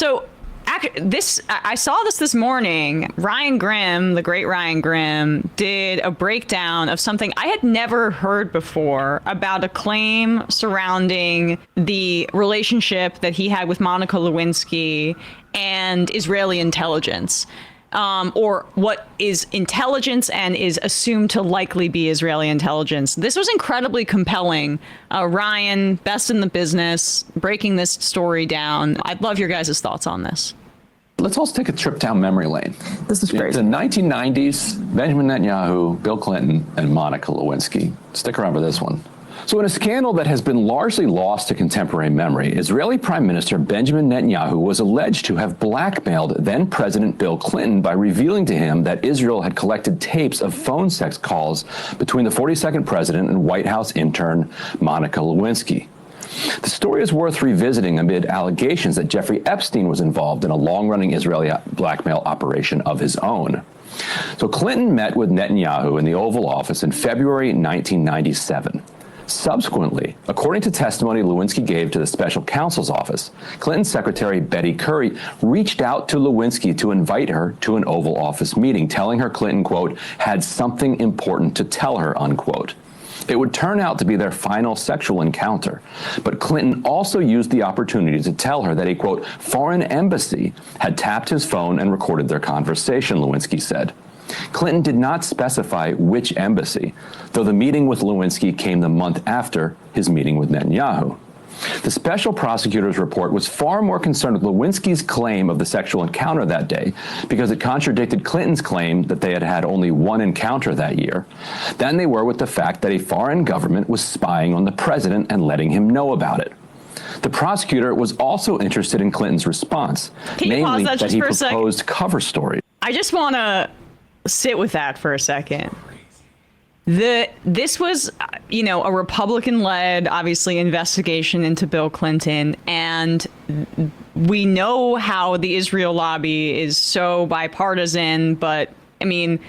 So I saw this morning. Ryan Grimm, the great Ryan Grimm, did a breakdown of something I had never heard before about a claim surrounding the relationship that he had with Monica Lewinsky and Israeli intelligence. Or what is intelligence and is assumed to likely be Israeli intelligence. This was incredibly compelling. Ryan, best in the business, breaking this story down. I'd love your guys' thoughts on this. Let's also take a trip down memory lane. This is crazy. The 1990s, Benjamin Netanyahu, Bill Clinton, and Monica Lewinsky. Stick around for this one. So in a scandal that has been largely lost to contemporary memory, Israeli Prime Minister Benjamin Netanyahu was alleged to have blackmailed then-President Bill Clinton by revealing to him that Israel had collected tapes of phone sex calls between the 42nd president and White House intern Monica Lewinsky. The story is worth revisiting amid allegations that Jeffrey Epstein was involved in a long-running Israeli blackmail operation of his own. So Clinton met with Netanyahu in the Oval Office in February 1997. Subsequently, according to testimony Lewinsky gave to the special counsel's office, Clinton's secretary Betty Curry reached out to Lewinsky to invite her to an Oval Office meeting, telling her Clinton, quote, had something important to tell her, unquote. It would turn out to be their final sexual encounter, but Clinton also used the opportunity to tell her that a, quote, foreign embassy had tapped his phone and recorded their conversation, Lewinsky said. Clinton did not specify which embassy, though the meeting with Lewinsky came the month after his meeting with Netanyahu. The special prosecutor's report was far more concerned with Lewinsky's claim of the sexual encounter that day because it contradicted Clinton's claim that they had had only one encounter that year than they were with the fact that a foreign government was spying on the president and letting him know about it. The prosecutor was also interested in Clinton's response, namely that he proposed cover stories. I just want to sit with that for a second. This was, a Republican-led, obviously, investigation into Bill Clinton, and we know how the Israel lobby is so bipartisan, but, I mean,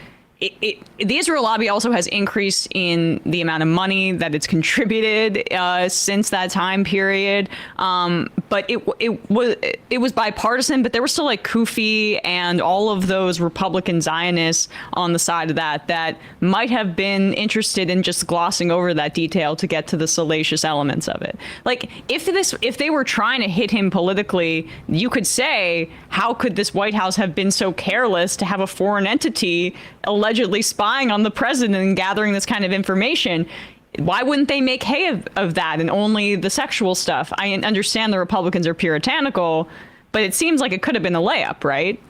the Israel lobby also has increased in the amount of money that it's contributed since that time period. But it was bipartisan, but there were still like Kufi and all of those Republican Zionists on the side of that might have been interested in just glossing over that detail to get to the salacious elements of it. Like if they were trying to hit him politically, you could say, how could this White House have been so careless to have a foreign entity allegedly spying on the president and gathering this kind of information? Why wouldn't they make hay of that and only the sexual stuff? I understand the Republicans are puritanical, but it seems like it could have been a layup, right?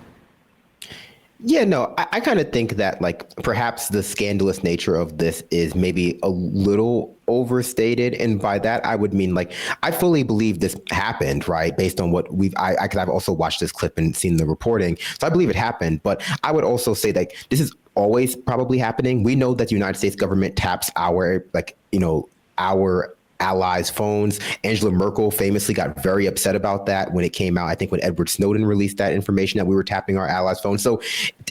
Yeah, no, I kind of think that like perhaps the scandalous nature of this is maybe a little overstated. And by that, I would mean like, I fully believe this happened, right? Based on what because I've also watched this clip and seen the reporting. So I believe it happened. But I would also say that this is always probably happening. We know that the United States government taps our allies' phones. Angela Merkel famously got very upset about that when it came out. I think when Edward Snowden released that information that we were tapping our allies' phones. So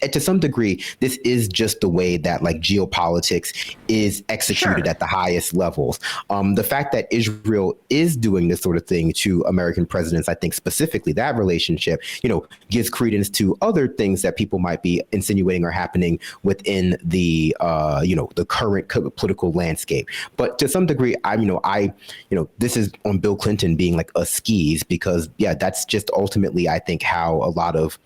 to some degree, this is just the way that like geopolitics is executed at the highest levels. The fact that Israel is doing this sort of thing to American presidents, I think specifically that relationship, gives credence to other things that people might be insinuating are happening within the, the current political landscape. But to some degree, this is on Bill Clinton being like a skis because, that's just ultimately, I think, how a lot of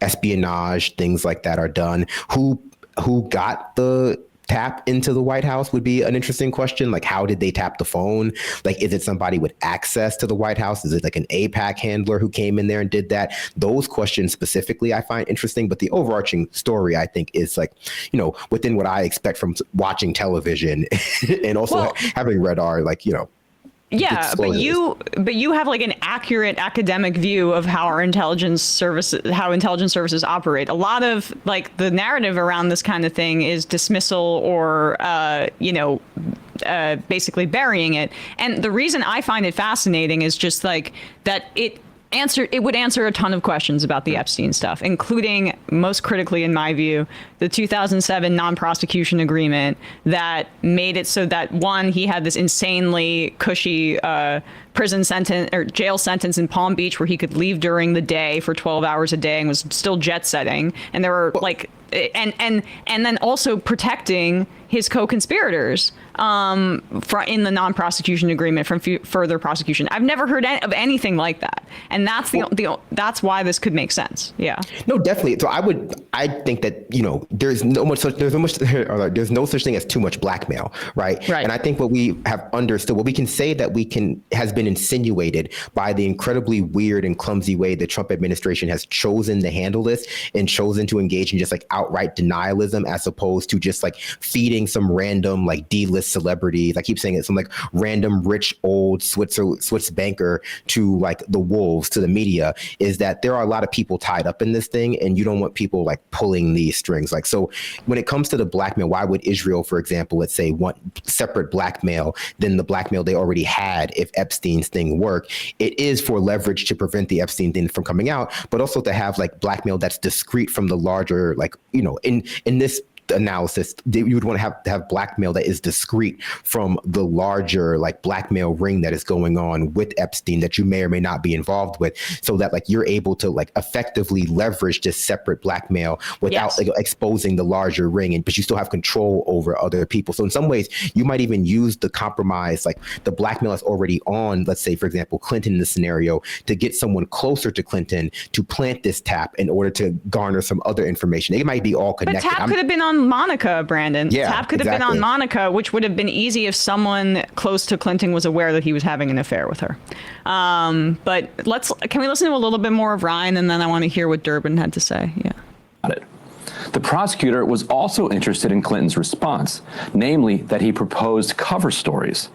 espionage, things like that are done. Who got the tap into the White House would be an interesting question. Like, how did they tap the phone? Like, is it somebody with access to the White House? Is it like an AIPAC handler who came in there and did that? Those questions specifically I find interesting. But the overarching story, I think, is like, within what I expect from watching television and also having read our, yeah, but you have like an accurate academic view of how intelligence services operate. A lot of like the narrative around this kind of thing is dismissal or basically burying it. And the reason I find it fascinating is just like that would answer a ton of questions about the Epstein stuff, including, most critically in my view, the 2007 non-prosecution agreement that made it so that, one, he had this insanely cushy prison sentence or jail sentence in Palm Beach where he could leave during the day for 12 hours a day and was still jet setting. And there were and then also protecting his co-conspirators in the non-prosecution agreement from further prosecution. I've never heard of anything like that, and that's that's why this could make sense. Yeah. No, definitely. So I think that there's no such thing as too much blackmail, right? Right. And I think what we have understood, what we can say that has been insinuated by the incredibly weird and clumsy way the Trump administration has chosen to handle this and chosen to engage in just like outright denialism as opposed to just like feeding some random like D-list celebrities. I keep saying it, some like random rich old Swiss banker to like the wolves, to the media, is that there are a lot of people tied up in this thing and you don't want people like pulling these strings. Like, so when it comes to the blackmail, why would Israel, for example, let's say, want separate blackmail than the blackmail they already had if Epstein's thing worked? It is for leverage to prevent the Epstein thing from coming out, but also to have like blackmail that's discrete from the larger, like, in this analysis, you would want to have blackmail that is discrete from the larger like blackmail ring that is going on with Epstein that you may or may not be involved with, so that like you're able to like effectively leverage this separate blackmail without exposing the larger ring, but you still have control over other people. So in some ways you might even use the compromise, like the blackmail that's already on, let's say for example Clinton in this scenario, to get someone closer to Clinton to plant this tap in order to garner some other information. It might be all connected. But tap could have been on Monica, Brandon. Yeah, Tap could have been on Monica, which would have been easy if someone close to Clinton was aware that he was having an affair with her. But can we listen to a little bit more of Ryan, and then I want to hear what Durbin had to say. Yeah. Got it. The prosecutor was also interested in Clinton's response, namely that he proposed cover stories.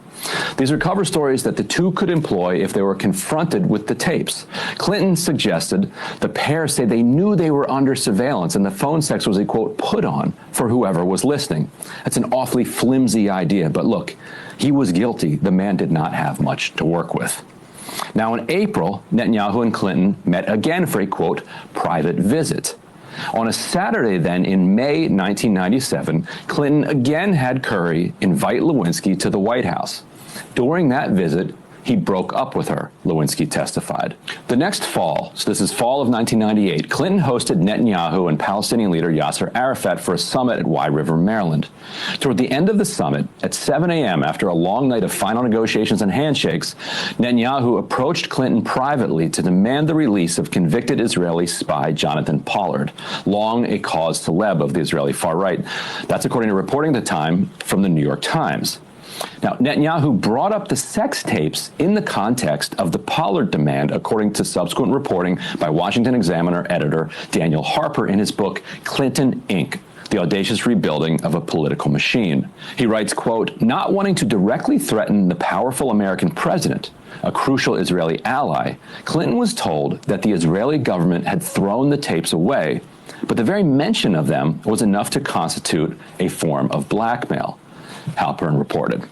These are cover stories that the two could employ if they were confronted with the tapes. Clinton suggested the pair say they knew they were under surveillance and the phone sex was a, quote, put on for whoever was listening. That's an awfully flimsy idea, but look, he was guilty. The man did not have much to work with. Now in April, Netanyahu and Clinton met again for a, quote, private visit. On a Saturday then in May 1997, Clinton again had Curry invite Lewinsky to the White House. During that visit, he broke up with her, Lewinsky testified. The next fall, so this is fall of 1998, Clinton hosted Netanyahu and Palestinian leader Yasser Arafat for a summit at Wye River, Maryland. Toward the end of the summit, at 7 a.m., after a long night of final negotiations and handshakes, Netanyahu approached Clinton privately to demand the release of convicted Israeli spy Jonathan Pollard, long a cause célèbre of the Israeli far right. That's according to reporting at the time from the New York Times. Now, Netanyahu brought up the sex tapes in the context of the Pollard demand, according to subsequent reporting by Washington Examiner editor Daniel Harper in his book, Clinton, Inc., The Audacious Rebuilding of a Political Machine. He writes, quote, not wanting to directly threaten the powerful American president, a crucial Israeli ally, Clinton was told that the Israeli government had thrown the tapes away, but the very mention of them was enough to constitute a form of blackmail. Halpern reported.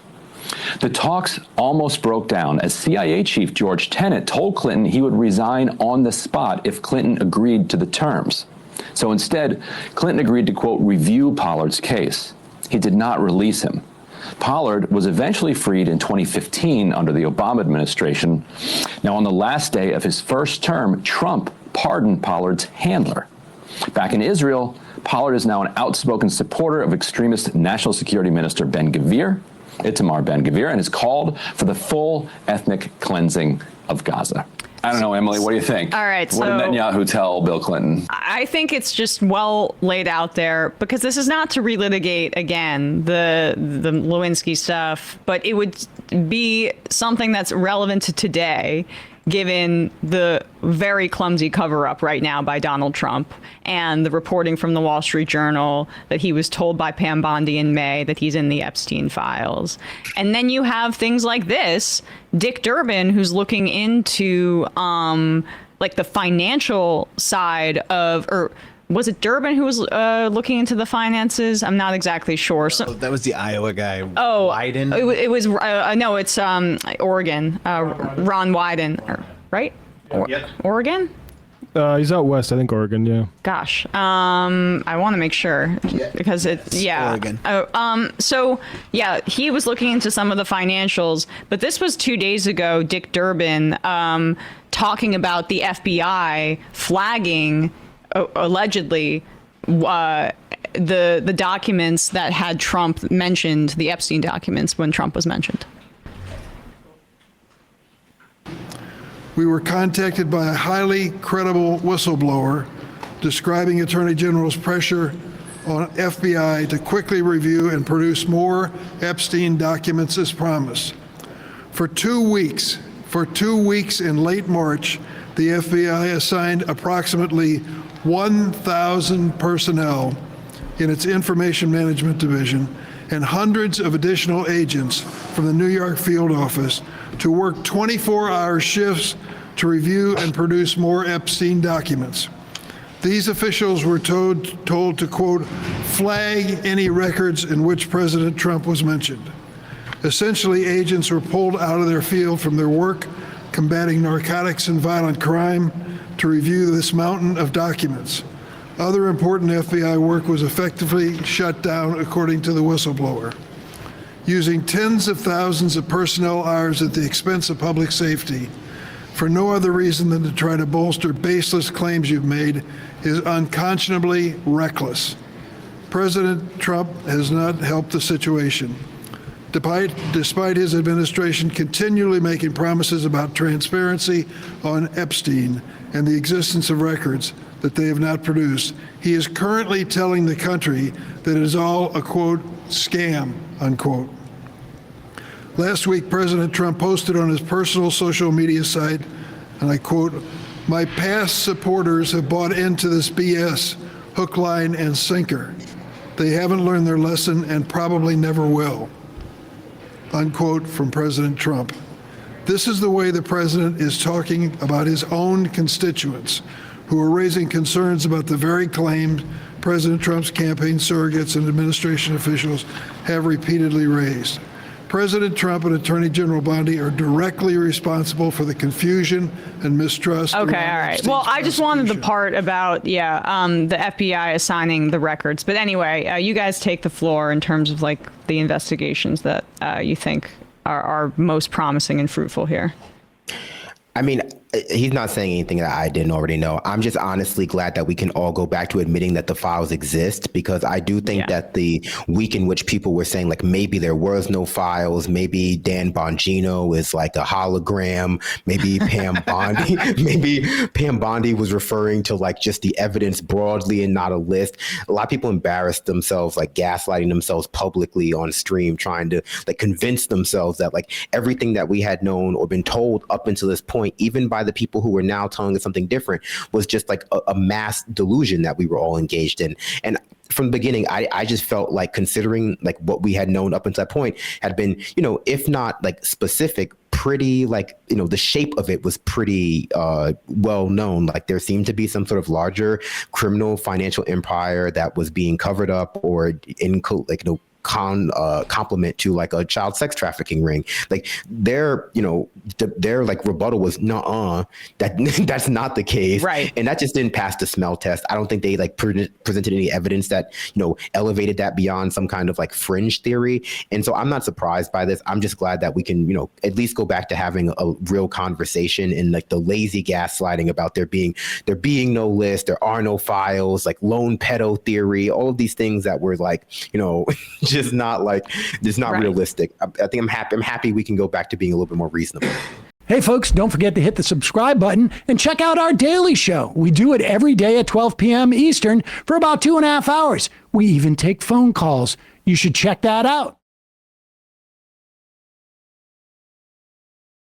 The talks almost broke down as CIA chief George Tenet told Clinton he would resign on the spot if Clinton agreed to the terms. So instead, Clinton agreed to, quote, review Pollard's case. He did not release him. Pollard was eventually freed in 2015 under the Obama administration. Now, on the last day of his first term, Trump pardoned Pollard's handler. Back in Israel, Pollard is now an outspoken supporter of extremist National Security Minister Itamar Ben-Gvir, and has called for the full ethnic cleansing of Gaza. I don't know, Emily, what do you think? All right. What did Netanyahu tell Bill Clinton? I think it's just well laid out there, because this is not to relitigate again the Lewinsky stuff, but it would be something that's relevant to today, given the very clumsy cover-up right now by Donald Trump and the reporting from the Wall Street Journal that he was told by Pam Bondi in May that he's in the Epstein files. And then you have things like this, Dick Durbin, who's looking into like the financial side of, or was it Durbin who was looking into the finances? I'm not exactly sure. So, that was the Iowa guy. Oh, Wyden. It was no, it's Oregon. Ron Wyden, right? Oregon? He's out west, I think Oregon, yeah. Gosh, I want to make sure because it's Oregon. So yeah, he was looking into some of the financials, but this was 2 days ago. Dick Durbin talking about the FBI flagging allegedly the documents that had Trump mentioned, the Epstein documents, when Trump was mentioned. We were contacted by a highly credible whistleblower describing Attorney General's pressure on FBI to quickly review and produce more Epstein documents as promised. For 2 weeks in late March, the FBI assigned approximately 1,000 personnel in its Information Management Division and hundreds of additional agents from the New York field office to work 24-hour shifts to review and produce more Epstein documents. These officials were told to, quote, flag any records in which President Trump was mentioned. Essentially, agents were pulled out of their field from their work combating narcotics and violent crime to review this mountain of documents. Other important FBI work was effectively shut down, according to the whistleblower. Using tens of thousands of personnel hours at the expense of public safety for no other reason than to try to bolster baseless claims you've made is unconscionably reckless. President Trump has not helped the situation. Despite his administration continually making promises about transparency on Epstein and the existence of records that they have not produced, he is currently telling the country that it is all a, quote, scam, unquote. Last week, President Trump posted on his personal social media site, and I quote, "My past supporters have bought into this BS, hook, line, and sinker. They haven't learned their lesson and probably never will," unquote, from President Trump. This is the way the president is talking about his own constituents, who are raising concerns about the very claims President Trump's campaign surrogates and administration officials have repeatedly raised. President Trump and Attorney General Bondi are directly responsible for the confusion and mistrust. Okay, all right. Well, I just wanted the part about, the FBI assigning the records. But anyway, you guys take the floor in terms of like the investigations that you think are most promising and fruitful here. I mean, he's not saying anything that I didn't already know. I'm just honestly glad that we can all go back to admitting that the files exist, because I do think that the week in which people were saying like maybe there was no files, maybe Dan Bongino is like a hologram, maybe Pam Bondi was referring to like just the evidence broadly and not a list. A lot of people embarrassed themselves, like gaslighting themselves publicly on stream, trying to like convince themselves that like everything that we had known or been told up until this point, even by the people who were now telling us something different, was just like a mass delusion that we were all engaged in. And from the beginning, I just felt like, considering like what we had known up until that point had been, if not like specific, pretty like, the shape of it was pretty well known. Like there seemed to be some sort of larger criminal financial empire that was being covered up or in complement to like a child sex trafficking ring. Like their like rebuttal was that's not the case. Right. And that just didn't pass the smell test. I don't think they like presented any evidence that, elevated that beyond some kind of like fringe theory. And so I'm not surprised by this. I'm just glad that we can, at least go back to having a real conversation, and like the lazy gaslighting about there being no list, there are no files, like lone pedo theory, all of these things that were like, just not realistic. I think I'm happy we can go back to being a little bit more reasonable. Hey folks, don't forget to hit the subscribe button and check out our daily show. We do it every day at 12 p.m. Eastern for about 2.5 hours. We even take phone calls. You should check that out.